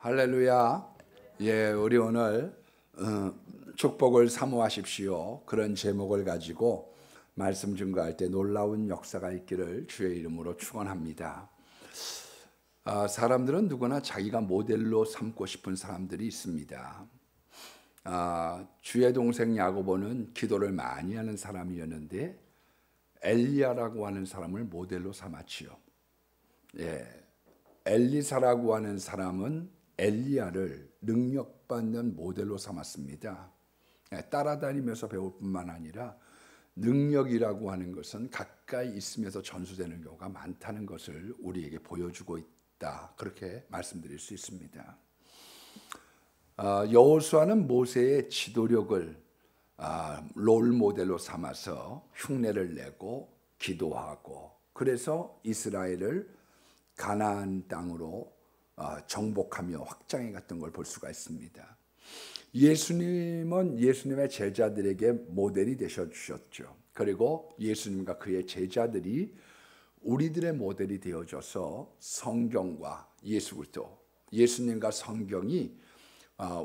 할렐루야. 예, 우리 오늘 축복을 사모하십시오. 그런 제목을 가지고 말씀 증거할 때 놀라운 역사가 있기를 주의 이름으로 축원합니다. 사람들은 누구나 자기가 모델로 삼고 싶은 사람들이 있습니다. 주의 동생 야고보는 기도를 많이 하는 사람이었는데 엘리야라고 하는 사람을 모델로 삼았지요. 예, 엘리사라고 하는 사람은 엘리야를 능력받는 모델로 삼았습니다. 따라다니면서 배울 뿐만 아니라 능력이라고 하는 것은 가까이 있으면서 전수되는 경우가 많다는 것을 우리에게 보여주고 있다. 그렇게 말씀드릴 수 있습니다. 여호수아는 모세의 지도력을 롤 모델로 삼아서 흉내를 내고 기도하고, 그래서 이스라엘을 가나안 땅으로 정복하며 확장해 갔던 걸 볼 수가 있습니다. 예수님은 예수님의 제자들에게 모델이 되셔 주셨죠. 그리고 예수님과 그의 제자들이 우리들의 모델이 되어줘서 성경과 예수 그리스도, 예수님과 성경이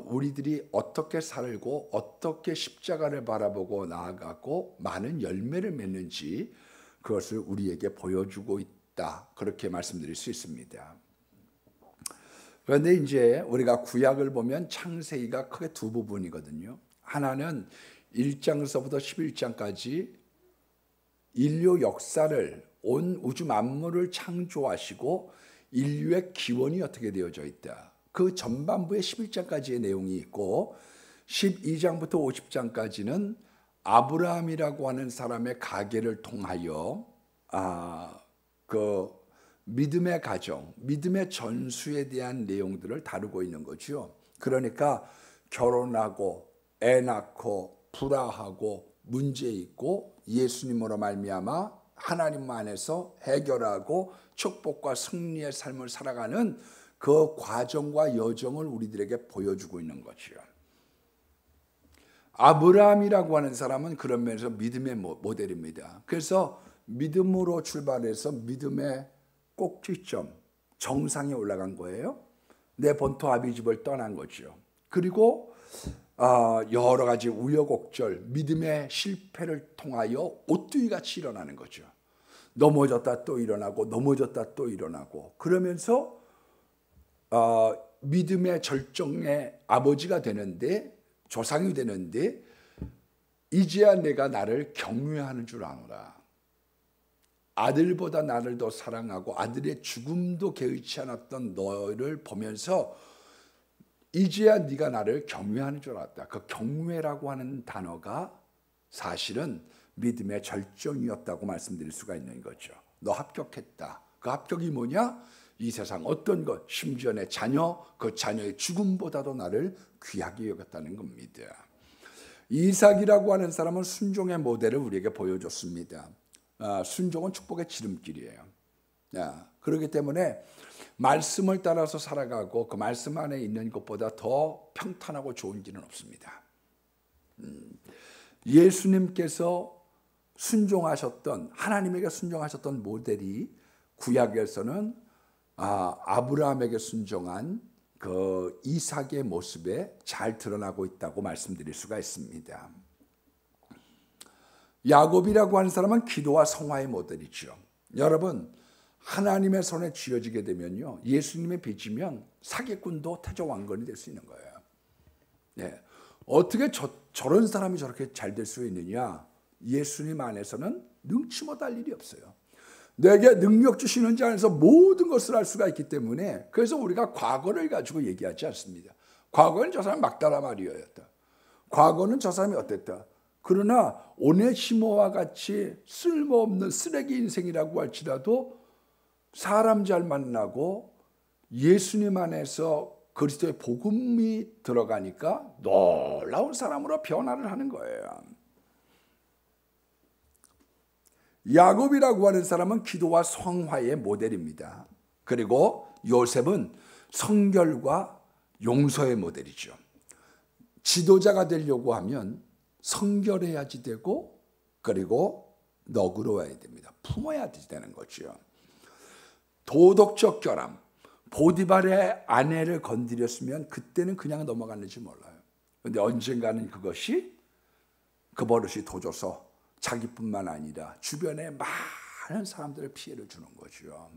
우리들이 어떻게 살고 어떻게 십자가를 바라보고 나아가고 많은 열매를 맺는지 그것을 우리에게 보여주고 있다. 그렇게 말씀드릴 수 있습니다. 그런데 이제 우리가 구약을 보면 창세기가 크게 두 부분이거든요. 하나는 1장서부터 11장까지 인류 역사를, 온 우주 만물을 창조하시고 인류의 기원이 어떻게 되어져 있다. 그 전반부에 11장까지의 내용이 있고 12장부터 50장까지는 아브라함이라고 하는 사람의 가계를 통하여 그 믿음의 가정, 믿음의 전수에 대한 내용들을 다루고 있는 거죠. 그러니까 결혼하고 애 낳고 불화하고 문제 있고 예수님으로 말미암아 하나님 안에서 해결하고 축복과 승리의 삶을 살아가는 그 과정과 여정을 우리들에게 보여주고 있는 거죠. 아브라함이라고 하는 사람은 그런 면에서 믿음의 모델입니다. 그래서 믿음으로 출발해서 믿음의 꼭지점, 정상에 올라간 거예요. 내 본토 아비집을 떠난 거죠. 그리고 여러 가지 우여곡절, 믿음의 실패를 통하여 오뚜기같이 일어나는 거죠. 넘어졌다 또 일어나고 넘어졌다 또 일어나고, 그러면서 믿음의 절정의 아버지가 되는데, 조상이 되는데, 이제야 내가 나를 경외하는 줄 아노라. 아들보다 나를 더 사랑하고 아들의 죽음도 개의치 않았던 너를 보면서 이제야 네가 나를 경외하는 줄 알았다. 그 경외라고 하는 단어가 사실은 믿음의 절정이었다고 말씀드릴 수가 있는 거죠. 너 합격했다. 그 합격이 뭐냐? 이 세상 어떤 것, 심지어 내 자녀, 그 자녀의 죽음보다도 나를 귀하게 여겼다는 겁니다. 이삭이라고 하는 사람은 순종의 모델을 우리에게 보여줬습니다. 순종은 축복의 지름길이에요. 그렇기 때문에 말씀을 따라서 살아가고 그 말씀 안에 있는 것보다 더 평탄하고 좋은 길은 없습니다. 예수님께서 순종하셨던, 하나님에게 순종하셨던 모델이 구약에서는 아브라함에게 순종한 그 이삭의 모습에 잘 드러나고 있다고 말씀드릴 수가 있습니다. 야곱이라고 하는 사람은 기도와 성화의 모델이죠. 여러분, 하나님의 손에 쥐어지게 되면요, 예수님의 빚이면 사기꾼도 태조왕건이 될 수 있는 거예요. 네. 어떻게 저런 사람이 저렇게 잘 될 수 있느냐? 예수님 안에서는 능치 못할 일이 없어요. 내게 능력 주시는 자 안에서 모든 것을 할 수가 있기 때문에, 그래서 우리가 과거를 가지고 얘기하지 않습니다. 과거는 저 사람이 막다라 마리아였다. 과거는 저 사람이 어땠다. 그러나 오네시모와 같이 쓸모없는 쓰레기 인생이라고 할지라도 사람 잘 만나고 예수님 안에서 그리스도의 복음이 들어가니까 놀라운 사람으로 변화를 하는 거예요. 야곱이라고 하는 사람은 기도와 성화의 모델입니다. 그리고 요셉은 성결과 용서의 모델이죠. 지도자가 되려고 하면 성결해야지 되고, 그리고 너그러워야 됩니다. 품어야 되는 거죠. 도덕적 결함, 보디발의 아내를 건드렸으면 그때는 그냥 넘어갔는지 몰라요. 그런데 언젠가는 그것이 그 버릇이 도져서 자기뿐만 아니라 주변에 많은 사람들의 피해를 주는 거죠.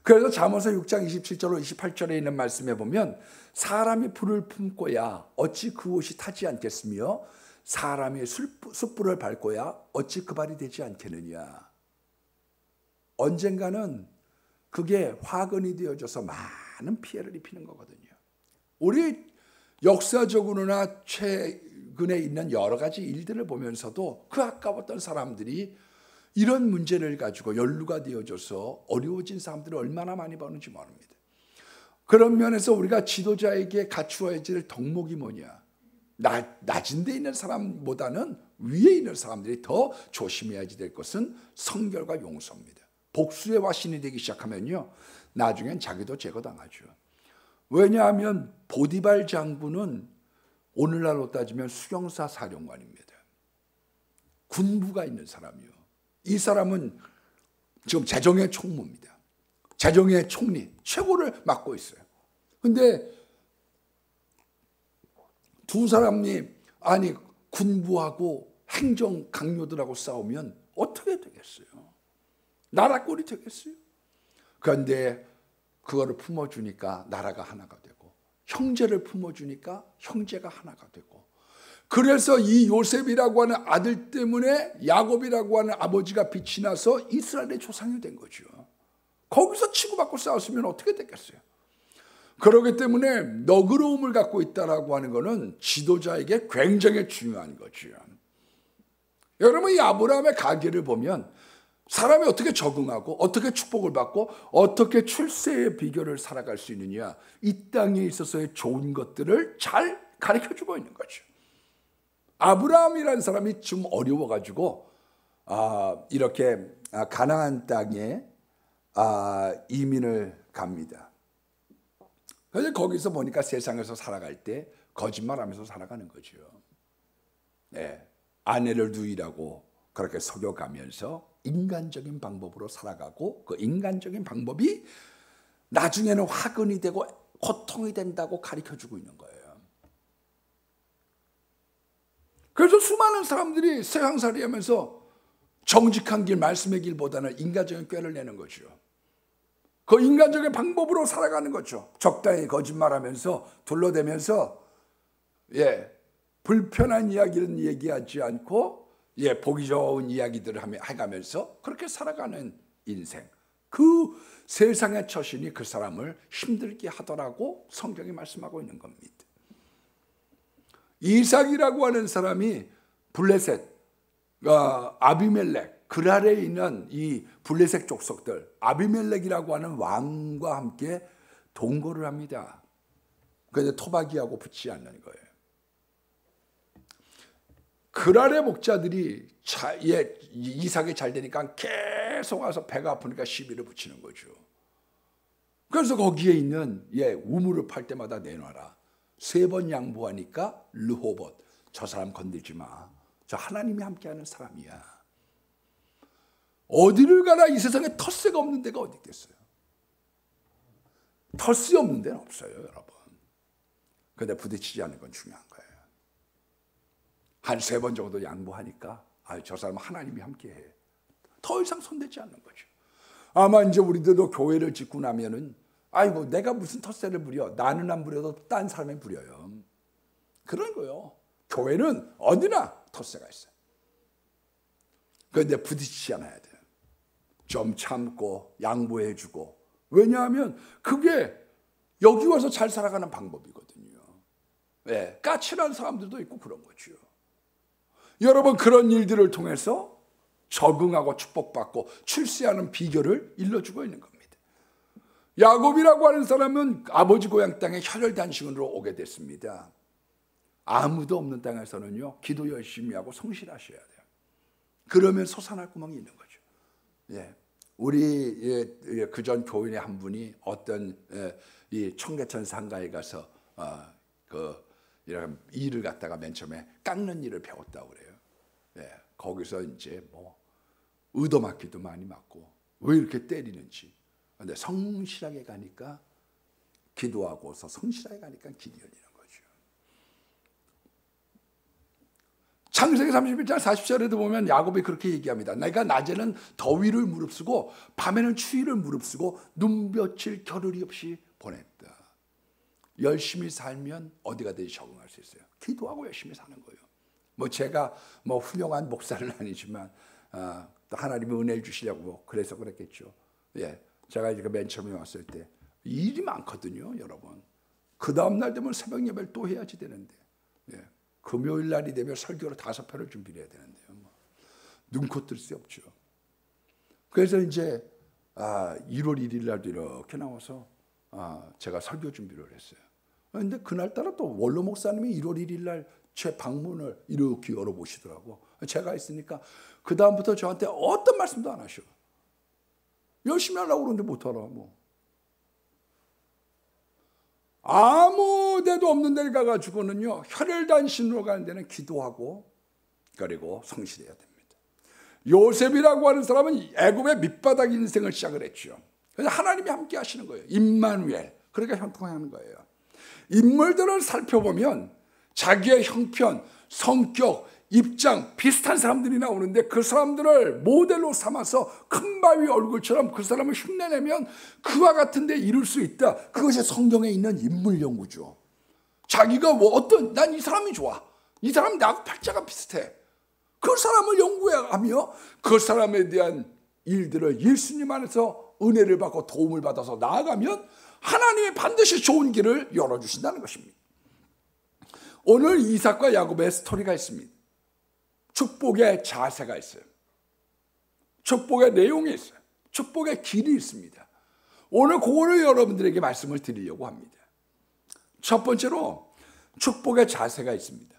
그래서 잠언서 6장 27절로 28절에 있는 말씀에 보면 사람이 불을 품고야 어찌 그 옷이 타지 않겠으며 사람이 숯불을 밟고야 어찌 그 발이 되지 않겠느냐. 언젠가는 그게 화근이 되어져서 많은 피해를 입히는 거거든요. 우리 역사적으로나 최근에 있는 여러 가지 일들을 보면서도 그 아까웠던 사람들이 이런 문제를 가지고 연루가 되어져서 어려워진 사람들을 얼마나 많이 보는지 모릅니다. 그런 면에서 우리가 지도자에게 갖추어야 될 덕목이 뭐냐? 낮은 데 있는 사람보다는 위에 있는 사람들이 더 조심해야 될 것은 성결과 용서입니다. 복수의 화신이 되기 시작하면요, 나중엔 자기도 제거당하죠. 왜냐하면 보디발 장군은 오늘날로 따지면 수경사 사령관입니다. 군부가 있는 사람이요. 이 사람은 지금 재정의 총무입니다. 재정의 총리, 최고를 맡고 있어요. 근데 두 사람이 군부하고 행정 강요들하고 싸우면 어떻게 되겠어요? 나라 꼴이 되겠어요? 그런데 그거를 품어주니까 나라가 하나가 되고, 형제를 품어주니까 형제가 하나가 되고, 그래서 이 요셉이라고 하는 아들 때문에 야곱이라고 하는 아버지가 빛이 나서 이스라엘의 조상이 된 거죠. 거기서 치고받고 싸웠으면 어떻게 됐겠어요? 그렇기 때문에 너그러움을 갖고 있다라고 하는 것은 지도자에게 굉장히 중요한 거죠. 여러분, 이 아브라함의 가계를 보면 사람이 어떻게 적응하고 어떻게 축복을 받고 어떻게 출세의 비결을 살아갈 수 있느냐, 이 땅에 있어서의 좋은 것들을 잘 가르쳐주고 있는 거죠. 아브라함이라는 사람이 좀 어려워가지고 이렇게 가나안 땅에 이민을 갑니다. 그래서 거기서 보니까 세상에서 살아갈 때 거짓말하면서 살아가는 거죠. 네, 아내를 누이라고 그렇게 속여가면서 인간적인 방법으로 살아가고, 그 인간적인 방법이 나중에는 화근이 되고 고통이 된다고 가르쳐주고 있는 거예요. 그래서 수많은 사람들이 세상살이 하면서 정직한 길, 말씀의 길보다는 인간적인 꾀를 내는 거죠. 그 인간적인 방법으로 살아가는 거죠. 적당히 거짓말하면서 둘러대면서 불편한 이야기는 얘기하지 않고 보기 좋은 이야기들을 해가면서 그렇게 살아가는 인생. 그 세상의 처신이 그 사람을 힘들게 하더라고 성경이 말씀하고 있는 겁니다. 이삭이라고 하는 사람이 블레셋, 아비멜렉, 그 아래에 있는 이 블레셋 족속들, 아비멜렉이라고 하는 왕과 함께 동거를 합니다. 그런데 토박이하고 붙지 않는 거예요. 그랄의 목자들이 이삭이 잘 되니까 계속 와서 배가 아프니까 시비를 붙이는 거죠. 그래서 거기에 있는 우물을 팔 때마다 내놔라. 3번 양보하니까 르호봇, 저 사람 건들지 마. 저 하나님이 함께하는 사람이야. 어디를 가나 이 세상에 텃세가 없는 데가 어디 있겠어요? 텃세 없는 데는 없어요, 여러분. 그런데 부딪히지 않는 건 중요한 거예요. 한 3번 정도 양보하니까 저 사람은 하나님이 함께해. 더 이상 손대지 않는 거죠. 아마 이제 우리들도 교회를 짓고 나면은 내가 무슨 텃세를 부려. 나는 안 부려도 딴 사람이 부려요. 그런 거요. 교회는 어디나 텃세가 있어요. 그런데 부딪히지 않아야 돼요. 좀 참고 양보해주고. 왜냐하면 그게 여기 와서 잘 살아가는 방법이거든요. 까칠한 사람들도 있고 그런 거죠. 여러분, 그런 일들을 통해서 적응하고 축복받고 출세하는 비결을 일러주고 있는 겁니다. 야곱이라고 하는 사람은 아버지 고향 땅에 혈혈단신으로 오게 됐습니다. 아무도 없는 땅에서는요, 기도 열심히 하고 성실하셔야 돼요. 그러면 솟아날 구멍이 있는 거죠. 우리 그전 교인의 한 분이 어떤 이 청계천 상가에 가서 이런 일을 갖다가 맨 처음에 깎는 일을 배웠다고 그래요. 거기서 이제 의도맞기도 많이 맞고 왜 이렇게 때리는지 근데 성실하게 가니까 기도하고서 성실하게 가니까 기디언이라는 거죠. 창세기 31장 40절에도 보면 야곱이 그렇게 얘기합니다. 내가 낮에는 더위를 무릅쓰고 밤에는 추위를 무릅쓰고 눈볕을 겨를이 없이 보냈다. 열심히 살면 어디 가든지 적응할 수 있어요. 기도하고 열심히 사는 거예요. 뭐 제가 뭐 훌륭한 목사는 아니지만 또 하나님이 은혜를 주시려고 그래서 그랬겠죠. 예, 제가 이제 맨 처음에 왔을 때 일이 많거든요, 여러분. 그 다음 날 되면 새벽 예배를 또 해야지 되는데, 예, 금요일 날이 되면 설교로 5편을 준비를 해야 되는데요. 뭐. 눈코 뜰 수 없죠. 그래서 이제 1월 1일 날도 이렇게 나와서 제가 설교 준비를 했어요. 그런데 그날따라 또 원로 목사님이 1월 1일 날 제 방문을 이렇게 열어보시더라고. 제가 있으니까 그 다음부터 저한테 어떤 말씀도 안 하셔. 열심히 하려고 그러는데 못하라 뭐. 아무 데도 없는 데를 가가지고는요, 혈혈단신으로 가는 데는 기도하고 그리고 성실해야 됩니다. 요셉이라고 하는 사람은 애굽의 밑바닥 인생을 시작을 했죠. 그래서 하나님이 함께 하시는 거예요. 임마누엘. 그러니까 형통하는 거예요. 인물들을 살펴보면 자기의 형편, 성격, 입장 비슷한 사람들이 나오는데 그 사람들을 모델로 삼아서 큰 바위 얼굴처럼 그 사람을 흉내내면 그와 같은 데 이룰 수 있다. 그것이 성경에 있는 인물 연구죠. 자기가 난 이 사람이 좋아. 이 사람 나하고 팔자가 비슷해. 그 사람을 연구하며 그 사람에 대한 일들을 예수님 안에서 은혜를 받고 도움을 받아서 나아가면 하나님이 반드시 좋은 길을 열어주신다는 것입니다. 오늘 이삭과 야곱의 스토리가 있습니다. 축복의 자세가 있어요. 축복의 내용이 있어요. 축복의 길이 있습니다. 오늘 그거를 여러분들에게 말씀을 드리려고 합니다. 첫 번째로 축복의 자세가 있습니다.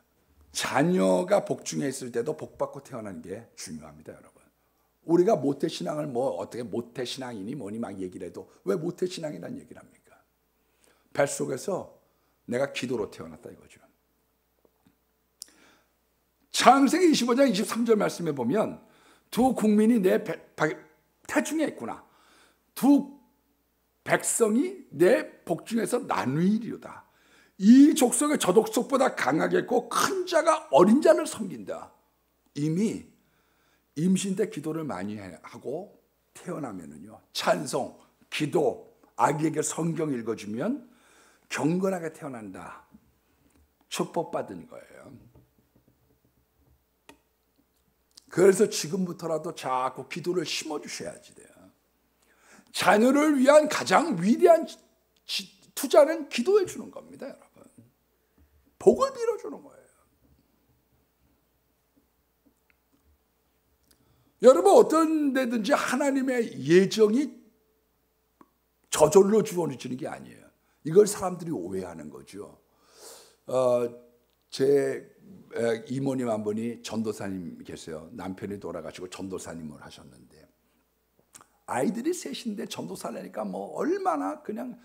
자녀가 복중에 있을 때도 복받고 태어나는 게 중요합니다, 여러분. 우리가 모태신앙을 어떻게 모태신앙이니 뭐니 막 얘기를 해도 왜 모태신앙이라는 얘기를 합니까? 뱃속에서 내가 기도로 태어났다 이거죠. 창세기 25장 23절 말씀에 보면 두 국민이 내 태중에 있구나. 두 백성이 내 복중에서 나누이리로다. 이 족속의 저 족속보다 강하겠고 큰 자가 어린 자를 섬긴다. 이미 임신 때 기도를 많이 하고 태어나면은요, 찬송, 기도, 아기에게 성경 읽어주면 경건하게 태어난다. 축복받은 거예요. 그래서 지금부터라도 자꾸 기도를 심어주셔야지 돼요. 자녀를 위한 가장 위대한 투자는 기도해 주는 겁니다, 여러분. 복을 빌어주는 거예요. 여러분, 어떤 데든지 하나님의 예정이 저절로 주어지는 게 아니에요. 이걸 사람들이 오해하는 거죠. 제 이모님 한 분이 전도사님 계세요. 남편이 돌아가시고 전도사님을 하셨는데 아이들이 셋인데 전도사라니까 뭐 얼마나 그냥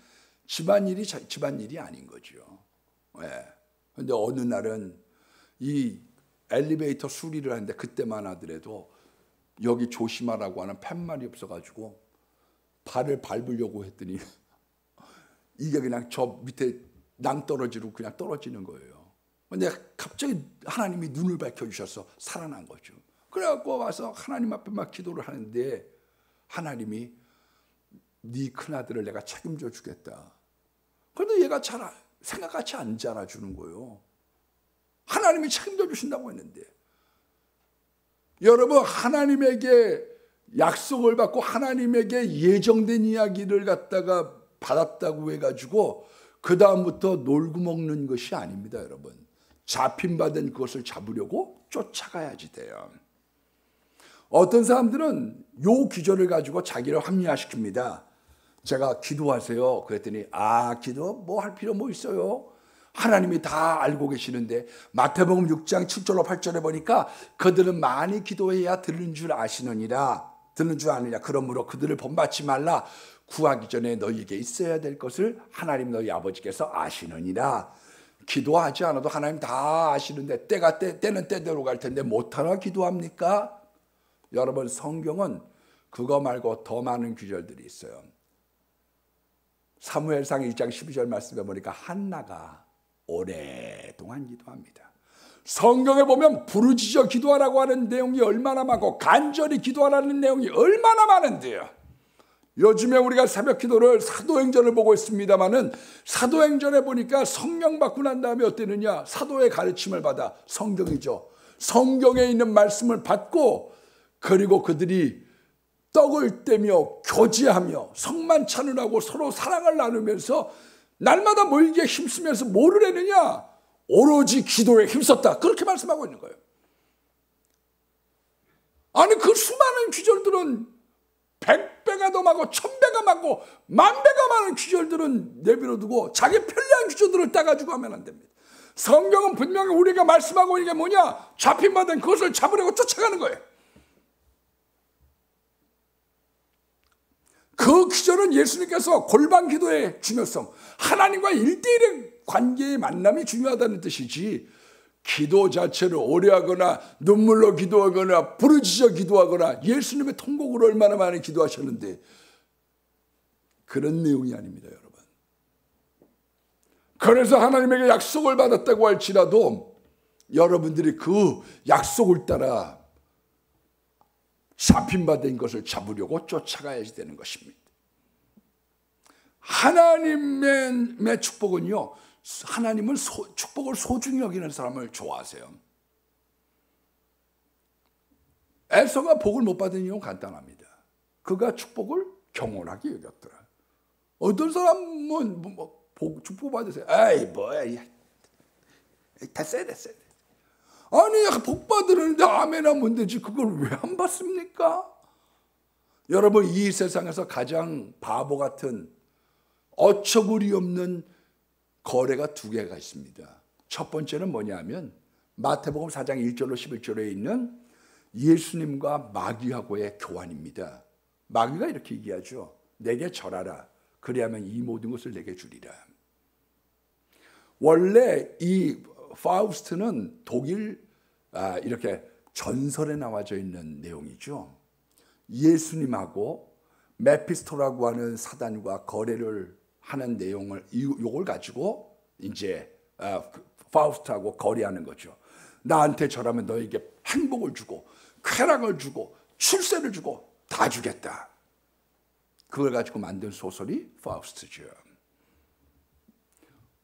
집안일이 아닌 거죠. 그런데 어느 날은 이 엘리베이터 수리를 하는데 그때만 하더라도 여기 조심하라고 하는 팻말이 없어가지고 발을 밟으려고 했더니 이게 그냥 저 밑에 낭떠러지로 그냥 떨어지는 거예요. 근데 갑자기 하나님이 눈을 밝혀주셔서 살아난 거죠. 그래갖고 와서 하나님 앞에 막 기도를 하는데 하나님이 네 큰아들을 내가 책임져 주겠다. 그런데 얘가 생각같이 안 자라주는 거예요. 하나님이 책임져 주신다고 했는데. 여러분, 하나님에게 약속을 받고 하나님에게 예정된 이야기를 갖다가 받았다고 해가지고 그 다음부터 놀고 먹는 것이 아닙니다, 여러분. 잡힌 받은 그것을 잡으려고 쫓아가야지 돼요. 어떤 사람들은 요 기조를 가지고 자기를 합리화시킵니다. 제가 기도하세요. 그랬더니 기도 뭐 할 필요 뭐 있어요? 하나님이 다 알고 계시는데 마태복음 6장 7절로 8절에 보니까 그들은 많이 기도해야 들는 줄 아시느니라. 듣는 줄 아느냐. 그러므로 그들을 본받지 말라. 구하기 전에 너희에게 있어야 될 것을 하나님 너희 아버지께서 아시느니라. 기도하지 않아도 하나님 다 아시는데 때는 때대로 갈 텐데 못하나 기도합니까? 여러분, 성경은 그거 말고 더 많은 구절들이 있어요. 사무엘상 1장 12절 말씀에 보니까 한나가 오랫동안 기도합니다. 성경에 보면 부르짖어 기도하라고 하는 내용이 얼마나 많고 간절히 기도하라는 내용이 얼마나 많은데요. 요즘에 우리가 새벽 기도를 사도행전을 보고 있습니다마는 사도행전에 보니까 성령 받고 난 다음에 어땠느냐? 사도의 가르침을 받아 성경이죠. 성경에 있는 말씀을 받고 그리고 그들이 떡을 떼며 교제하며 성만 찬양하고 서로 사랑을 나누면서 날마다 모이기에 힘쓰면서 뭐를 했느냐? 오로지 기도에 힘썼다. 그렇게 말씀하고 있는 거예요. 아니 그 수많은 귀절들은 100배가 더 많고 1000배가 많고 10,000배가 많은 귀절들은 내버려두고 자기 편리한 귀절들을 따가지고 하면 안 됩니다. 성경은 분명히 우리가 말씀하고 있는 게 뭐냐? 잡힌 바 된 그것을 잡으려고 쫓아가는 거예요. 그 기절은 예수님께서 골방 기도의 중요성, 하나님과 1대1의 관계의 만남이 중요하다는 뜻이지 기도 자체를 오래하거나 눈물로 기도하거나 부르짖어 기도하거나 예수님의 통곡으로 얼마나 많이 기도하셨는데 그런 내용이 아닙니다, 여러분. 그래서 하나님에게 약속을 받았다고 할지라도 여러분들이 그 약속을 따라 잡힌 바 된 것을 잡으려고 쫓아가야지 되는 것입니다. 하나님의 축복은요, 하나님은 축복을 소중히 여기는 사람을 좋아하세요. 에서가 복을 못 받은 이유는 간단합니다. 그가 축복을 경홀하게 여겼더라. 어떤 사람은 축복 받으세요. 에이 뭐야, 됐어요. 아니 복 받으려는데 아멘 하면 되지 그걸 왜 안 받습니까? 여러분, 이 세상에서 가장 바보 같은 어처구니 없는 거래가 두 개가 있습니다. 첫 번째는 뭐냐면 마태복음 4장 1절로 11절에 있는 예수님과 마귀하고의 교환입니다. 마귀가 이렇게 얘기하죠. 내게 절하라. 그리하면 이 모든 것을 내게 주리라. 원래 이 파우스트는 독일 이렇게 전설에 나와져 있는 내용이죠. 예수님하고 메피스토라고 하는 사단과 거래를 하는 내용을 이걸 가지고 이제 파우스트하고 거래하는 거죠. 나한테 절하면 너에게 행복을 주고 쾌락을 주고 출세를 주고 다 주겠다. 그걸 가지고 만든 소설이 파우스트죠.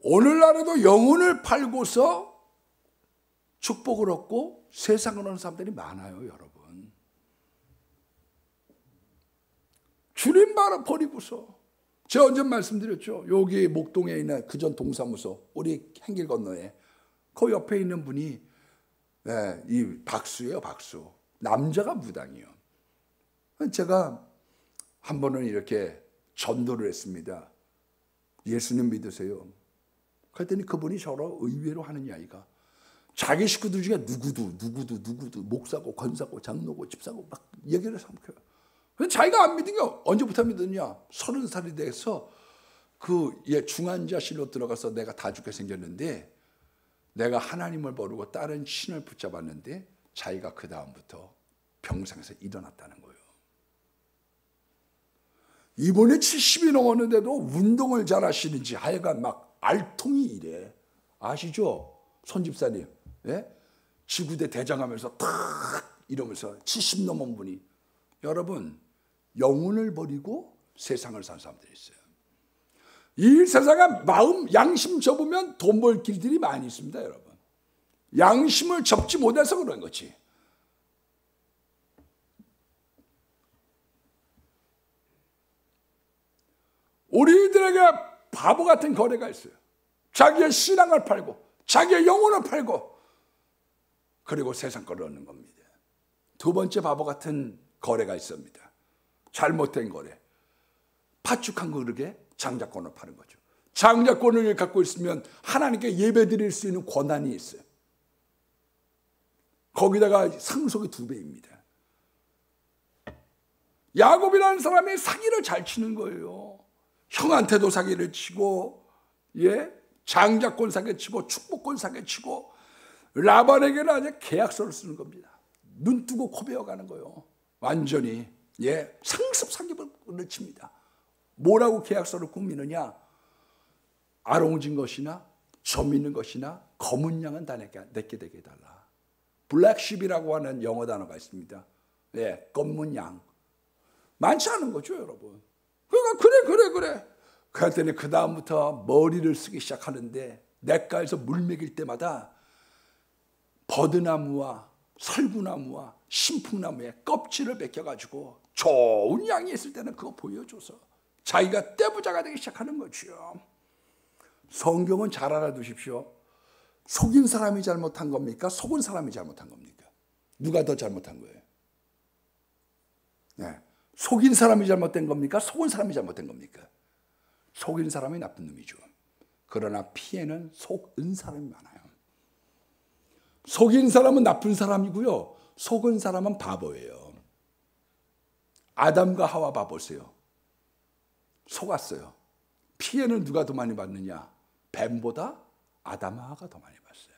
오늘날에도 영혼을 팔고서 축복을 얻고 세상을 오는 사람들이 많아요, 여러분. 주님 바로 버리고서. 제가 언제 말씀드렸죠? 여기 목동에 있는 그전 동사무소, 우리 행길 건너에 그 옆에 있는 분이 이 박수예요, 박수. 남자가 무당이요. 제가 한 번은 이렇게 전도를 했습니다. 예수님 믿으세요. 그랬더니 그분이 저로 의외로 하는 이야기가 자기 식구들 중에 누구도 목사고 권사고 장로고 집사고 막 얘기를 삼켜요. 자기가 안 믿은 게 언제부터 믿었냐? 30살이 돼서 그 중환자실로 들어가서 내가 다 죽게 생겼는데 내가 하나님을 모르고 다른 신을 붙잡았는데 자기가 그 다음부터 병상에서 일어났다는 거예요. 이번에 70이 넘었는데도 운동을 잘 하시는지 하여간 막 알통이 이래. 아시죠? 손 집사님. 예? 지구대 대장하면서 탁 이러면서 70 넘은 분이. 여러분, 영혼을 버리고 세상을 산 사람들이 있어요. 이 세상에 마음, 양심 접으면 돈 벌 길들이 많이 있습니다, 여러분. 양심을 접지 못해서 그런 거지. 우리들에게 바보 같은 거래가 있어요. 자기의 신앙을 팔고 자기의 영혼을 팔고 그리고 세상 거를 얻는 겁니다. 두 번째 바보 같은 거래가 있습니다. 잘못된 거래. 파축한 그릇에 장자권을 파는 거죠. 장자권을 갖고 있으면 하나님께 예배 드릴 수 있는 권한이 있어요. 거기다가 상속이 2배입니다. 야곱이라는 사람이 사기를 잘 치는 거예요. 형한테도 사기를 치고, 장자권 사기치고, 축복권 사기치고, 라반에게는 아주 계약서를 쓰는 겁니다. 눈 뜨고 코 베어가는 거예요. 완전히 상습 사기를 칩니다. 뭐라고 계약서를 꾸미느냐? 아롱진 것이나 점 있는 것이나 검은 양은 다 내게 되게 해달라. 블랙십이라고 하는 영어 단어가 있습니다. 예, 검은 양. 많지 않은 거죠, 여러분. 그러니까 그래. 그랬더니 그 다음부터 머리를 쓰기 시작하는데 냇가에서 물 먹일 때마다 버드나무와 설구나무와 신풍나무의 껍질을 벗겨가지고 좋은 양이 있을 때는 그거 보여줘서 자기가 떼부자가 되기 시작하는 거죠. 성경은 잘 알아두십시오. 속인 사람이 잘못한 겁니까? 속은 사람이 잘못한 겁니까? 누가 더 잘못한 거예요? 네. 속인 사람이 잘못된 겁니까? 속은 사람이 잘못된 겁니까? 속인 사람이 나쁜 놈이죠. 그러나 피해는 속은 사람이 많아요. 속인 사람은 나쁜 사람이고요. 속은 사람은 바보예요. 아담과 하와 봐보세요. 속았어요. 피해는 누가 더 많이 받느냐? 뱀보다 아담 하와가 더 많이 받았어요.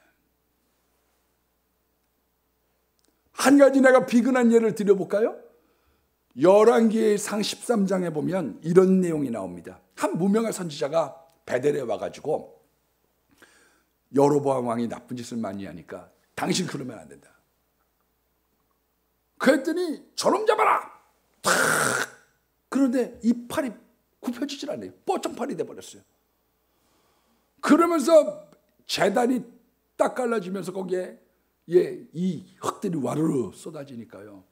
한 가지 내가 비근한 예를 드려볼까요? 열왕기상 13장에 보면 이런 내용이 나옵니다. 한 무명한 선지자가 베델에 와가지고 여로보암 왕이 나쁜 짓을 많이 하니까 당신 그러면 안 된다. 그랬더니 저놈 잡아라! 탁! 그런데 이 팔이 굽혀지질 않아요. 뽀짝팔이 돼버렸어요. 그러면서 재단이 딱 갈라지면서 거기에 이 흙들이 와르르 쏟아지니까요.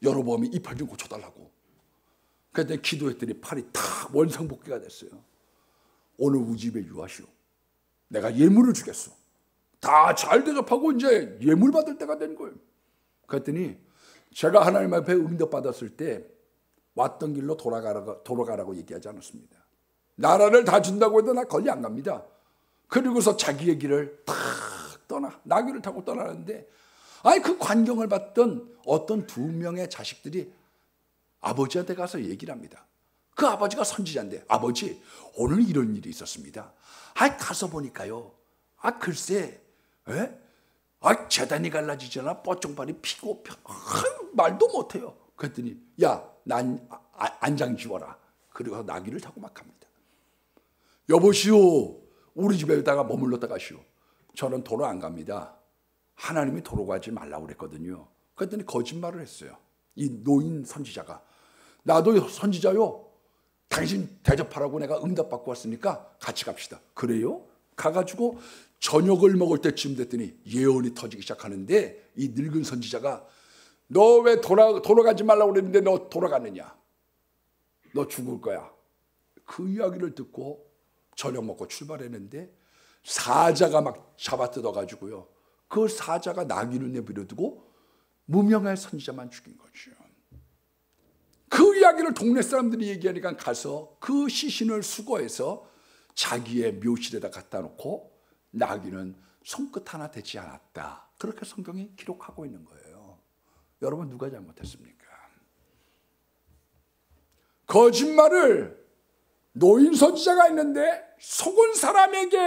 여로보암이 이 팔 좀 고쳐달라고. 그랬더니 기도했더니 팔이 탁 원상복귀가 됐어요. 오늘 우리 집에 유하시오. 내가 예물을 주겠어. 다 잘 대접하고 이제 예물 받을 때가 된 거예요. 그랬더니 제가 하나님 앞에 응답받았을 때 왔던 길로 돌아가라고 얘기하지 않았습니다. 나라를 다 준다고 해도 나 거기 안 갑니다. 그리고서 자기의 길을 탁 나귀를 타고 떠나는데 그 관경을 봤던 어떤 2명의 자식들이 아버지한테 가서 얘기를 합니다. 그 아버지가 선지자인데 아버지 오늘 이런 일이 있었습니다. 가서 보니까요. 글쎄 재단이 갈라지잖아. 뽀쪽발이 피고 말도 못해요. 그랬더니 난 안장 지워라. 그리고 나귀를 타고 막 갑니다. 여보시오 우리 집에다가 머물렀다 가시오. 저는 도로 안 갑니다. 하나님이 도로 가지 말라고 그랬거든요. 그랬더니 거짓말을 했어요. 이 노인 선지자가 나도 선지자요. 당신 대접하라고 내가 응답받고 왔으니까 같이 갑시다. 그래요? 가가지고 저녁을 먹을 때쯤 됐더니 예언이 터지기 시작하는데 이 늙은 선지자가 너 왜 돌아가지 말라고 그랬는데 너 돌아갔느냐? 너 죽을 거야. 그 이야기를 듣고 저녁 먹고 출발했는데 사자가 막 잡아뜯어가지고요. 그 사자가 나귀는 내버려두고 무명의 선지자만 죽인 거죠. 그 이야기를 동네 사람들이 얘기하니까 가서 그 시신을 수거해서 자기의 묘실에다 갖다 놓고 나귀는 손끝 하나 되지 않았다. 그렇게 성경이 기록하고 있는 거예요. 여러분 누가 잘못했습니까? 거짓말을 노인 선지자가 있는데 속은 사람에게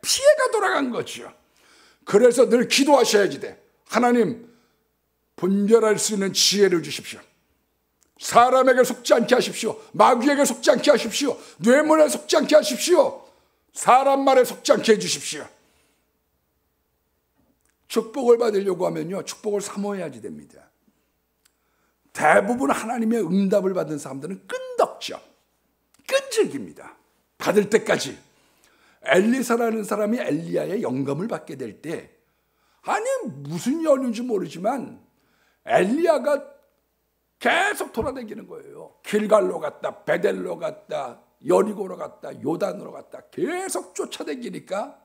피해가 돌아간 거죠. 그래서 늘 기도하셔야지 돼. 하나님 분별할 수 있는 지혜를 주십시오. 사람에게 속지 않게 하십시오. 마귀에게 속지 않게 하십시오. 뇌물에 속지 않게 하십시오. 사람 말에 속지 않게 해주십시오. 축복을 받으려고 하면요, 축복을 사모해야지 됩니다. 대부분 하나님의 응답을 받은 사람들은 끈덕죠. 끈질깁니다. 받을 때까지. 엘리사라는 사람이 엘리야의 영감을 받게 될 때, 무슨 연유인지 모르지만 엘리야가 계속 돌아다니는 거예요. 길갈로 갔다, 베델로 갔다, 여리고로 갔다, 요단으로 갔다 계속 쫓아다니니까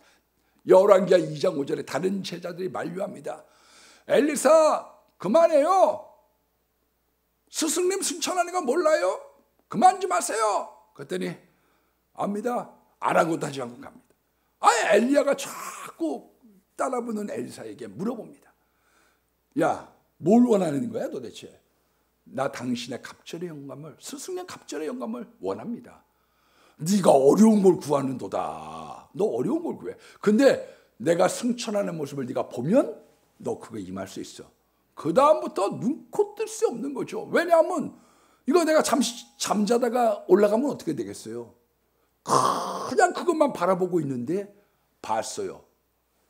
열왕기하 2장 5절에 다른 제자들이 만류합니다. 엘리사 그만해요. 스승님 승천하는 거 몰라요? 그만 좀 하세요. 그랬더니 압니다. 안 하고도 하지 않고 갑니다. 엘리야가 자꾸 따라붙는 엘리사에게 물어봅니다. 뭘 원하는 거야 도대체? 나 당신의 갑절의 영감을, 스승의 갑절의 영감을 원합니다. 네가 어려운 걸 구하는도다. 너 어려운 걸 구해. 근데 내가 승천하는 모습을 네가 보면 너 그거 임할 수 있어. 그 다음부터 눈코 뜰 수 없는 거죠. 왜냐하면 이거 내가 잠자다가 올라가면 어떻게 되겠어요? 그냥 그것만 바라보고 있는데 봤어요.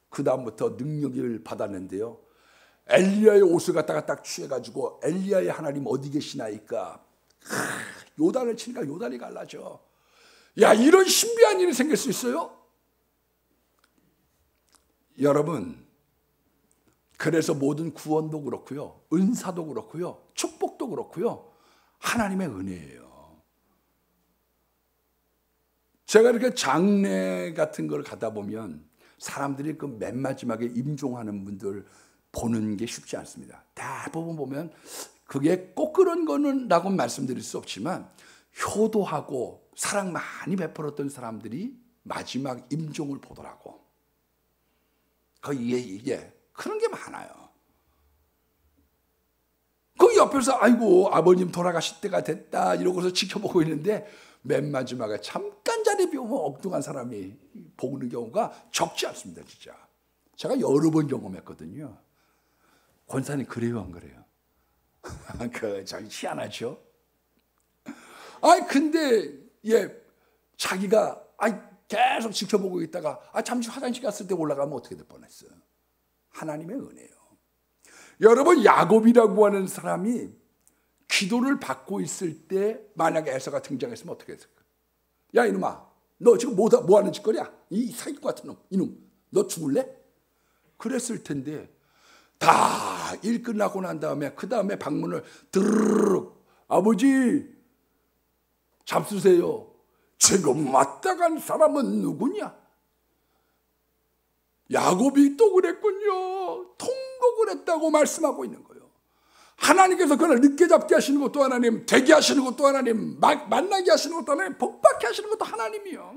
그 다음부터 능력을 받았는데요. 엘리야의 옷을 갖다가 딱 취해가지고 엘리야의 하나님 어디 계시나이까? 요단을 치니까 요단이 갈라져. 야, 이런 신비한 일이 생길 수 있어요? 여러분, 그래서 모든 구원도 그렇고요, 은사도 그렇고요, 축복도 그렇고요, 하나님의 은혜예요. 제가 이렇게 장례 같은 걸 가다 보면 사람들이 그 맨 마지막에 임종하는 분들 보는 게 쉽지 않습니다. 대부분 보면 그게 꼭 그런 거는 라고 말씀드릴 수 없지만 효도하고 사랑 많이 베풀었던 사람들이 마지막 임종을 보더라고. 이게 그런 게 많아요. 그 옆에서 아이고 아버님 돌아가실 때가 됐다 이러고서 지켜보고 있는데 맨 마지막에 잠깐 자리 비우면 엉뚱한 사람이 보는 경우가 적지 않습니다. 진짜 제가 여러 번 경험했거든요. 권사님 그래요 안 그래요? 참 희한하죠. 근데 자기가 계속 지켜보고 있다가 잠시 화장실 갔을 때 올라가면 어떻게 될 뻔했어요. 하나님의 은혜요. 여러분, 야곱이라고 하는 사람이 기도를 받고 있을 때 만약에 에서가 등장했으면 어떻게 했을까? 야 이놈아, 너 지금 뭐 하는 짓거리야? 이 사기꾼 같은 놈, 이놈, 너 죽을래? 그랬을 텐데 다 일 끝나고 난 다음에 그 다음에 방문을 드르륵, 아버지 잡수세요. 지금 왔다 간 사람은 누구냐? 야곱이 또 그랬군요. 통곡을 했다고 말씀하고 있는 거예요. 하나님께서 그를 늦게 잡게 하시는 것도 하나님, 되게 하시는 것도 하나님, 만나게 하시는 것도 하나님, 복받게 하시는 것도 하나님이요.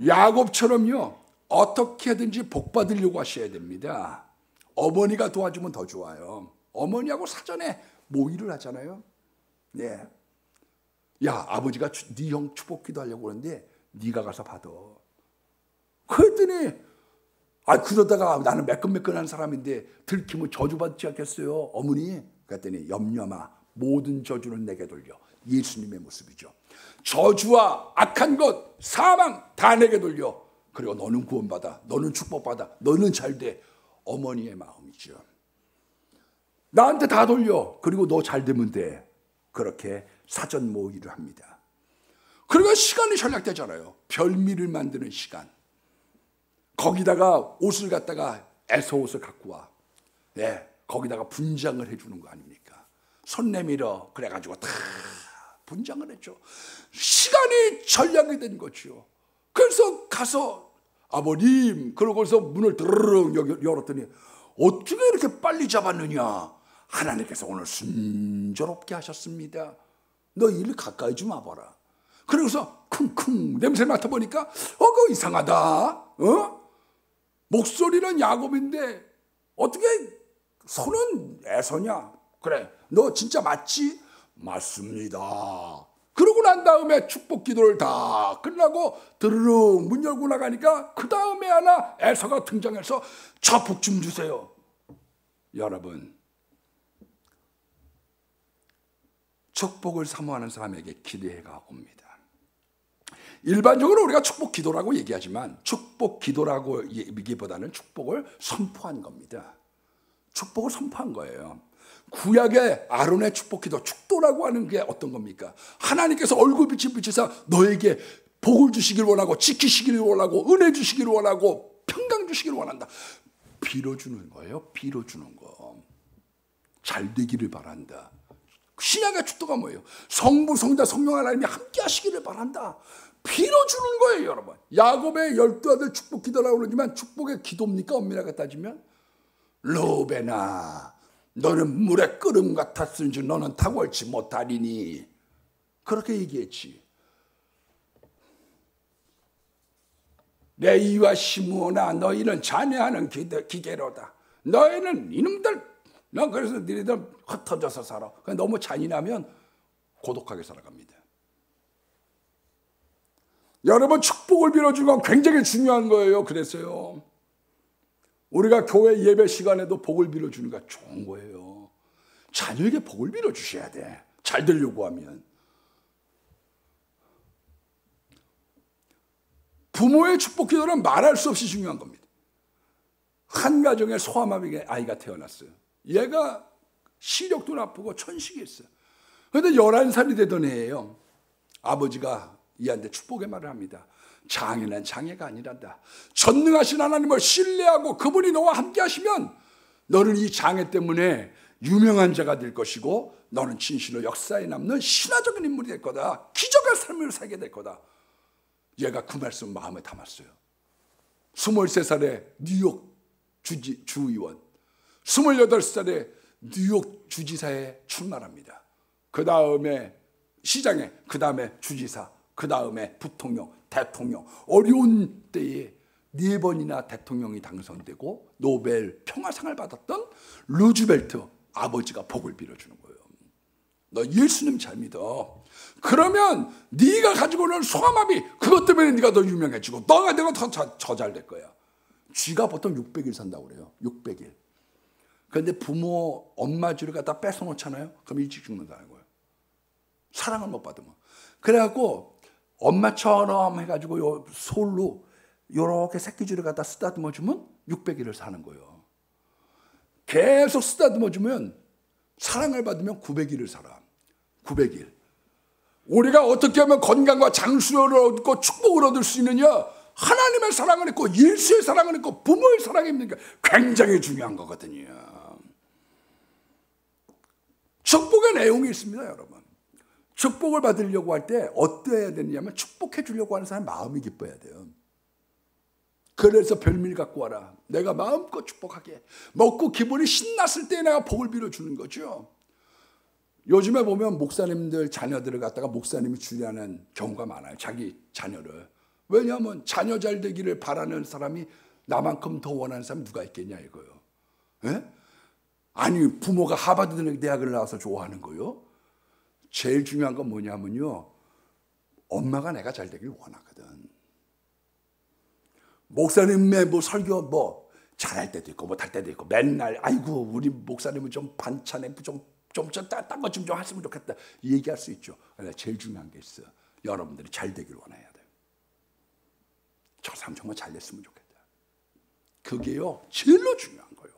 야곱처럼요, 어떻게든지 복받으려고 하셔야 됩니다. 어머니가 도와주면 더 좋아요. 어머니하고 사전에 모의를 하잖아요. 네. 야, 아버지가 네 형 축복 기도하려고 하는데 네가 가서 받아. 그랬더니 그러다가 나는 매끈매끈한 사람인데 들키면 저주받지 않겠어요? 어머니. 그랬더니 염려마, 모든 저주는 내게 돌려. 예수님의 모습이죠. 저주와 악한 것, 사망 다 내게 돌려. 그리고 너는 구원받아, 너는 축복받아, 너는 잘돼. 어머니의 마음이죠. 나한테 다 돌려. 그리고 너 잘되면 돼. 그렇게 사전 모의를 합니다. 그러니까 시간이 전략되잖아요. 별미를 만드는 시간. 거기다가 옷을 갖다가 에서 옷을 갖고 와. 네, 거기다가 분장을 해주는 거 아닙니까? 손 내밀어. 그래가지고 다 분장을 했죠. 시간이 전략이 된 거죠. 그래서 가서 아버님, 그러고서 문을 드르륵 열었더니 어떻게 이렇게 빨리 잡았느냐? 하나님께서 오늘 순조롭게 하셨습니다. 너 일 가까이 좀 와봐라. 그러고서 쿵쿵 냄새 맡아보니까 그거 이상하다. 목소리는 야곱인데 어떻게 손은 에서냐? 그래, 너 진짜 맞지? 맞습니다. 그러고 난 다음에 축복 기도를 다 끝나고 드르륵 문 열고 나가니까 그 다음에 하나 에서가 등장해서 저 복 좀 주세요. 여러분, 축복을 사모하는 사람에게 기대가 옵니다. 일반적으로 우리가 축복 기도라고 얘기하지만 축복 기도라고 얘기보다는 축복을 선포한 겁니다. 축복을 선포한 거예요. 구약의 아론의 축복 기도, 축도라고 하는 게 어떤 겁니까? 하나님께서 얼굴빛을 비추사 너에게 복을 주시길 원하고 지키시기를 원하고 은혜 주시기를 원하고 평강 주시기를 원한다. 빌어주는 거예요. 빌어주는 거. 잘 되기를 바란다. 신약의 축도가 뭐예요? 성부, 성자, 성령 하나님이 함께 하시기를 바란다. 빌어주는 거예요, 여러분. 야곱의 12아들 축복 기도라고 그러지만 축복의 기도입니까? 엄밀하게 따지면 로베나, 너는 물의 끓음 같았은지 너는 탁월치 못하리니. 그렇게 얘기했지. 레이와 시므온아, 너희는 잔해하는 기계로다. 너희는 이놈들, 너 그래서 너희들 흩어져서 살아. 너무 잔인하면 고독하게 살아갑니다. 여러분, 축복을 빌어주는 건 굉장히 중요한 거예요. 그래서요, 우리가 교회 예배 시간에도 복을 빌어주는 게 좋은 거예요. 자녀에게 복을 빌어주셔야 돼. 잘 되려고 하면. 부모의 축복 기도는 말할 수 없이 중요한 겁니다. 한 가정에 소아마비 아이가 태어났어요. 얘가 시력도 나쁘고 천식이었어요. 그런데 11살이 되던 해에요. 아버지가 얘한테 축복의 말을 합니다. 장애는 장애가 아니란다. 전능하신 하나님을 신뢰하고 그분이 너와 함께 하시면 너는 이 장애 때문에 유명한 자가 될 것이고 너는 진실로 역사에 남는 신화적인 인물이 될 거다. 기적의 삶을 살게 될 거다. 얘가 그 말씀 마음에 담았어요. 23살에 뉴욕 주의원, 28살에 뉴욕 주지사에 출마합니다. 그 다음에 시장에, 그 다음에 주지사, 그 다음에 부통령, 대통령. 어려운 때에 4번이나 대통령이 당선되고 노벨 평화상을 받았던 루즈벨트 아버지가 복을 빌어주는 거예요. 너 예수님 잘 믿어. 그러면 네가 가지고 있는 소아마비 그것 때문에 네가 더 유명해지고 너가 더 잘 될 거야. 쥐가 보통 600일 산다고 그래요. 600일. 그런데 부모 엄마 쥐를 갖다 뺏어 놓잖아요. 그럼 일찍 죽는다는 거예요. 사랑을 못 받으면. 그래갖고 엄마처럼 해가지고 요 솔로 요렇게 새끼쥐를 갖다 쓰다듬어 주면 600일을 사는 거예요. 계속 쓰다듬어 주면 사랑을 받으면 900일을 살아. 900일. 우리가 어떻게 하면 건강과 장수를 얻고 축복을 얻을 수 있느냐? 하나님의 사랑을 있고 예수의 사랑을 있고 부모의 사랑이 있는 게 굉장히 중요한 거거든요. 축복의 내용이 있습니다, 여러분. 축복을 받으려고 할 때 어떠해야 되느냐면 축복해 주려고 하는 사람 마음이 기뻐야 돼요. 그래서 별미를 갖고 와라. 내가 마음껏 축복하게. 먹고 기분이 신났을 때 내가 복을 빌어주는 거죠. 요즘에 보면 목사님들 자녀들을 갖다가 목사님이 주례하는 경우가 많아요. 자기 자녀를. 왜냐하면 자녀 잘 되기를 바라는 사람이 나만큼 더 원하는 사람이 누가 있겠냐 이거요. 예? 아니 부모가 하버드 대학을 나와서 좋아하는 거요. 제일 중요한 건 뭐냐면요. 엄마가 내가 잘 되길 원하거든. 목사님의 뭐 설교 뭐 잘할 때도 있고 못할 때도 있고 맨날 아이고 우리 목사님은 좀 반찬에 딴 것 좀 했으면 좋겠다 얘기할 수 있죠. 그러나 제일 중요한 게 있어. 여러분들이 잘 되길 원해야 돼요. 저 사람 정말 잘 됐으면 좋겠다. 그게요 제일로 중요한 거예요.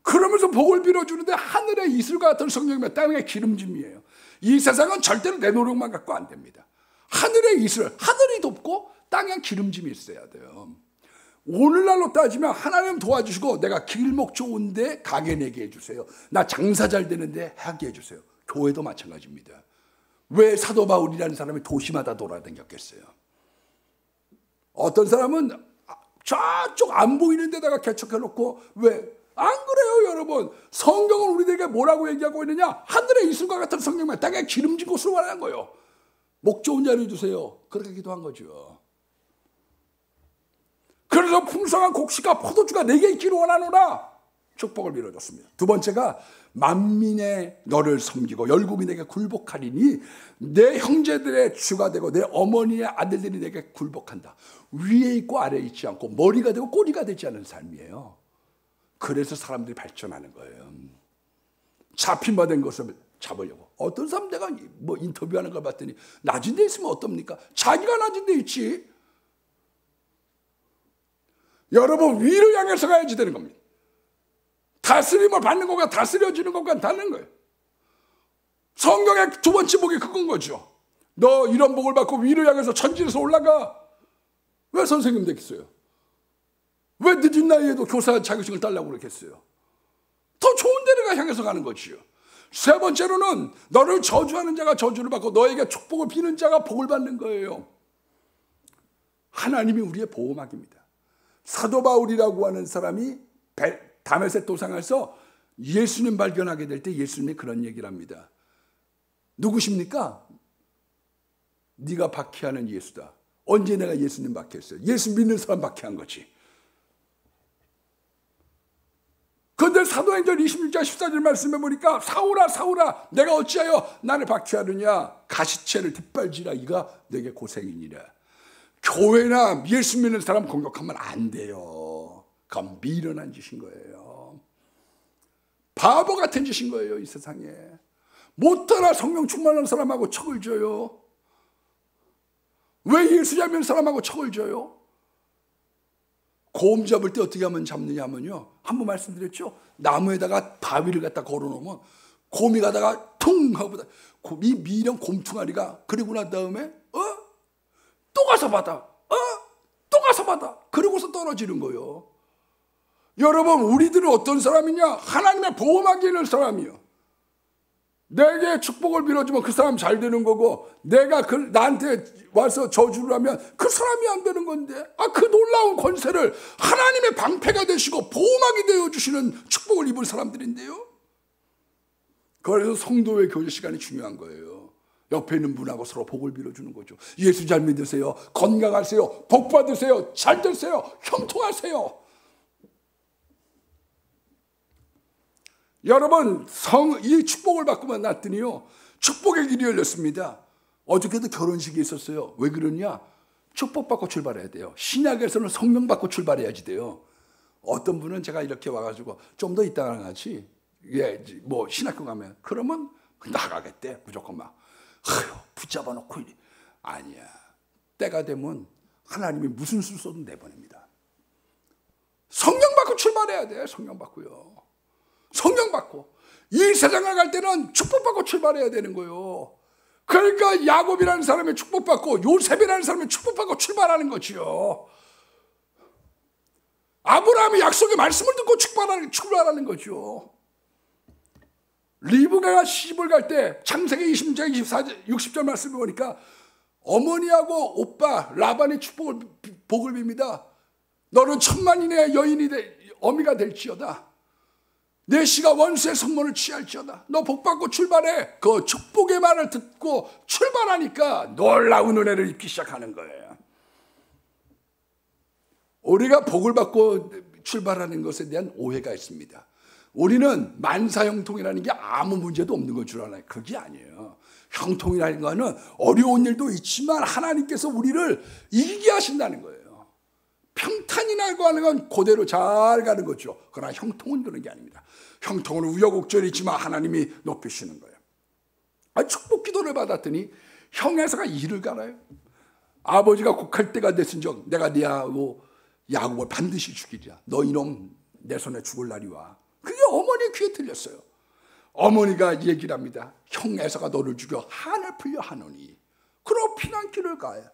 그러면서 복을 빌어주는데 하늘의 이슬과 같은 성령이면 땅의 기름짐이에요. 이 세상은 절대로 내 노력만 갖고 안 됩니다. 하늘의 이슬, 하늘이 돕고 땅에 기름짐이 있어야 돼요. 오늘날로 따지면 하나님 도와주시고 내가 길목 좋은데 가게 내게 해주세요. 나 장사 잘 되는데 하게 해주세요. 교회도 마찬가지입니다. 왜 사도 바울이라는 사람이 도시마다 돌아다녔겠어요? 어떤 사람은 저쪽 안 보이는 데다가 개척해놓고 왜? 안 그래요 여러분. 성경은 우리들에게 뭐라고 얘기하고 있느냐? 하늘의 이슬과 같은 성령만 땅에 기름진 곳으로 말하는 거예요. 목 좋은 자리 주세요. 그렇게 기도한 거죠. 그래서 풍성한 곡식과 포도주가 내게 있기를 원하노라 축복을 빌어줬습니다. 두 번째가 만민의 너를 섬기고 열국이 내게 굴복하리니 내 형제들의 주가 되고 내 어머니의 아들들이 내게 굴복한다. 위에 있고 아래에 있지 않고 머리가 되고 꼬리가 되지 않은 삶이에요. 그래서 사람들이 발전하는 거예요. 잡힌 바 된 것을 잡으려고. 어떤 사람 내가 뭐 인터뷰하는 걸 봤더니 낮은 데 있으면 어떻습니까? 자기가 낮은 데 있지. 여러분 위를 향해서 가야지 되는 겁니다. 다스림을 받는 것과 다스려지는 것과 다른 거예요. 성경의 두 번째 복이 그건 거죠. 너 이런 복을 받고 위를 향해서 천지에서 올라가. 왜 선생님 되겠어요? 왜 늦은 나이에도 교사 자격증을 따려고 그러겠어요? 더 좋은 데를 향해서 가는 거지요. 세 번째로는 너를 저주하는 자가 저주를 받고 너에게 축복을 비는 자가 복을 받는 거예요. 하나님이 우리의 보호막입니다. 사도 바울이라고 하는 사람이 다메섹 도상에서 예수님 발견하게 될 때 예수님이 그런 얘기를 합니다. 누구십니까? 네가 박해하는 예수다. 언제 내가 예수님 박해했어요? 예수 믿는 사람 박해한 거지. 그런데 사도행전 26장 14절 말씀해 보니까 사울아 사울아 내가 어찌하여 나를 박해하느냐 가시채를 뒷발지라 이가 내게 고생이니라. 교회나 예수 믿는 사람 공격하면 안 돼요. 그건 미련한 짓인 거예요. 바보 같은 짓인 거예요. 이 세상에 못 따라 성령 충만한 사람하고 척을 져요. 왜 예수 잡는 사람하고 척을 져요? 곰 잡을 때 어떻게 하면 잡느냐 하면요, 한번 말씀드렸죠. 나무에다가 바위를 갖다 걸어놓으면 곰이 가다가 퉁 하고 이 미령 곰퉁아리가 그리고 난 다음에 또 가서 받아, 또 가서 받아, 그러고서 떨어지는 거예요. 여러분, 우리들은 어떤 사람이냐? 하나님의 보호막이 있는 사람이요. 내게 축복을 빌어주면 그 사람 잘 되는 거고, 내가 나한테 와서 저주를 하면 그 사람이 안 되는 건데, 그 놀라운 권세를 하나님의 방패가 되시고 보호막이 되어주시는 축복을 입을 사람들인데요. 그래서 성도의 교제 시간이 중요한 거예요. 옆에 있는 분하고 서로 복을 빌어주는 거죠. 예수 잘 믿으세요. 건강하세요. 복 받으세요. 잘 되세요. 형통하세요. 여러분, 이 축복을 받고 만났더니요, 축복의 길이 열렸습니다. 어저께도 결혼식이 있었어요. 왜 그러냐? 축복받고 출발해야 돼요. 신약에서는 성령 받고 출발해야지 돼요. 어떤 분은 제가 이렇게 와가지고 좀 더 이따가 같이 뭐 신학교 가면 그러면 나가겠대. 무조건 막 붙잡아 놓고. 아니야. 때가 되면 하나님이 무슨 수 써도 내보냅니다. 성령 받고 출발해야 돼. 성령 받고요. 성령 받고. 이 세상을 갈 때는 축복받고 출발해야 되는 거예요. 그러니까 야곱이라는 사람이 축복받고 요셉이라는 사람이 축복받고 출발하는 거지요. 아브라함이 약속의 말씀을 듣고 출발하는 거죠. 리브가가 시집을 갈 때 창세기 20장 24절 60절 말씀을 보니까 어머니하고 오빠 라반의 복을 빕니다. 너는 천만인의 여인이 어미가 될지어다. 내 씨가 원수의 성문을 취할지어다. 너 복받고 출발해. 그 축복의 말을 듣고 출발하니까 놀라운 은혜를 입기 시작하는 거예요. 우리가 복을 받고 출발하는 것에 대한 오해가 있습니다. 우리는 만사형통이라는 게 아무 문제도 없는 건 줄 알아요. 그게 아니에요. 형통이라는 거는 어려운 일도 있지만 하나님께서 우리를 이기게 하신다는 거예요. 평탄이라고 하는 건 그대로 잘 가는 거죠. 그러나 형통은 그런 게 아닙니다. 형통은 우여곡절이 있지만 하나님이 높이시는 거예요. 축복 기도를 받았더니 형에서가 이를 갈아요. 아버지가 곡할 때가 됐은즉 내가 네하고 야곱을 반드시 죽이리라. 너 이놈 내 손에 죽을 날이 와. 그게 어머니의 귀에 들렸어요. 어머니가 얘기를 합니다. 형 에서가 너를 죽여 한을 풀려 하노니. 그럼 피난길을 가요.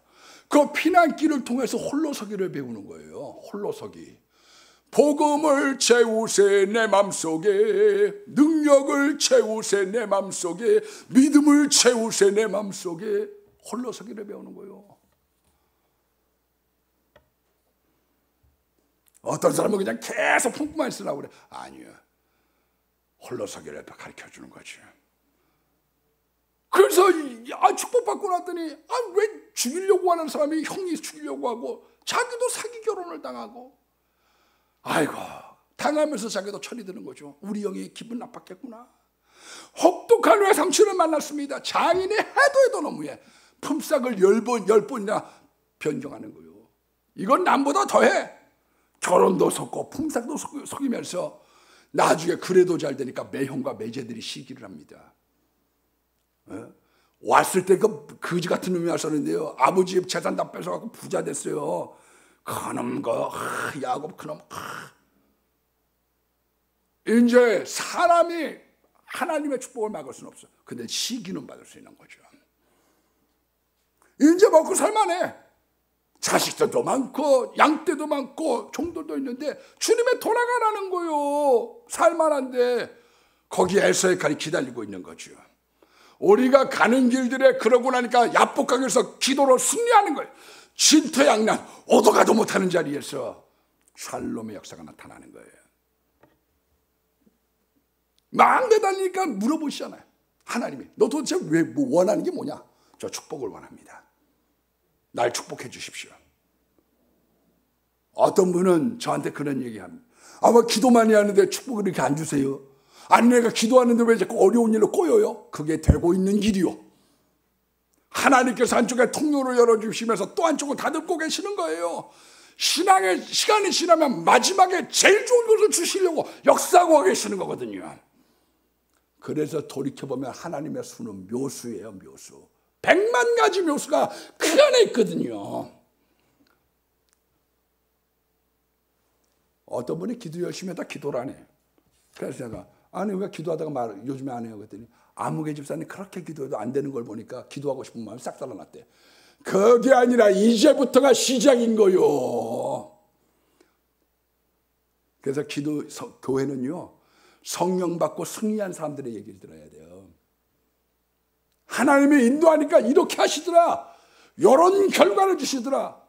그 피난길을 통해서 홀로서기를 배우는 거예요. 홀로서기. 복음을 채우세 내 맘속에, 능력을 채우세 내 맘속에, 믿음을 채우세 내 맘속에. 홀로서기를 배우는 거예요. 어떤 사람은 그냥 계속 품고만 있으라고 그래. 아니요. 홀로서기를 가르쳐주는 거죠. 그래서 축복받고 났더니 왜 죽이려고 하는 사람이 형이 죽이려고 하고 자기도 사기 결혼을 당하고, 아이고, 당하면서 자기도 철이 드는 거죠. 우리 형이 기분 나빴겠구나. 혹독한 외상치를 만났습니다. 장인이 해도 너무해. 품삯을 10번이나 변경하는 거예요. 이건 남보다 더해. 결혼도 속고 품삯도 속이면서 나중에 그래도 잘 되니까 매형과 매제들이 시기를 합니다. 왔을 때 그 거지 같은 놈이 왔었는데요. 아버지 재산 다 뺏어갖고 부자 됐어요. 그놈 야곱 그놈. 이제 사람이 하나님의 축복을 막을 수는 없어. 근데 시기는 받을 수 있는 거죠. 이제 먹고 살만해. 자식들도 많고 양떼도 많고 종들도 있는데 주님의 돌아가라는 거요. 살만한데 거기에 에서의 칼이 기다리고 있는 거죠. 우리가 가는 길들에 그러고 나니까 야복강에서 기도로 승리하는 거예요. 진퇴양난 오도 가도 못하는 자리에서 샬롬의 역사가 나타나는 거예요. 막 내달리니까 물어보시잖아요. 하나님이 너 도대체 왜 원하는 게 뭐냐? 저 축복을 원합니다. 날 축복해 주십시오. 어떤 분은 저한테 그런 얘기합니다. 왜 기도 많이 하는데 축복을 이렇게 안 주세요? 아니 내가 기도하는데 왜 자꾸 어려운 일로 꼬여요? 그게 되고 있는 길이요. 하나님께서 한쪽에 통로를 열어주시면서 또 한쪽을 닫고 계시는 거예요. 신앙의 시간이 지나면 마지막에 제일 좋은 것을 주시려고 역사하고 계시는 거거든요. 그래서 돌이켜보면 하나님의 수는 묘수예요, 묘수. 100만 가지 묘수가 그 안에 있거든요. 어떤 분이 기도 열심히 하다 기도를 안 해요. 그래서 제가 아니 왜 기도하다가 요즘에 안 해요 그랬더니 아무개 집사님 그렇게 기도해도 안 되는 걸 보니까 기도하고 싶은 마음이 싹 달아났대. 그게 아니라 이제부터가 시작인 거요. 그래서 교회는요 성령 받고 승리한 사람들의 얘기를 들어야 돼요. 하나님이 인도하니까 이렇게 하시더라. 이런 결과를 주시더라.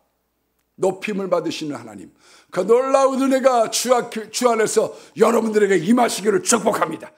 높임을 받으시는 하나님, 그 놀라운 은혜가 주 안에서 여러분들에게 임하시기를 축복합니다.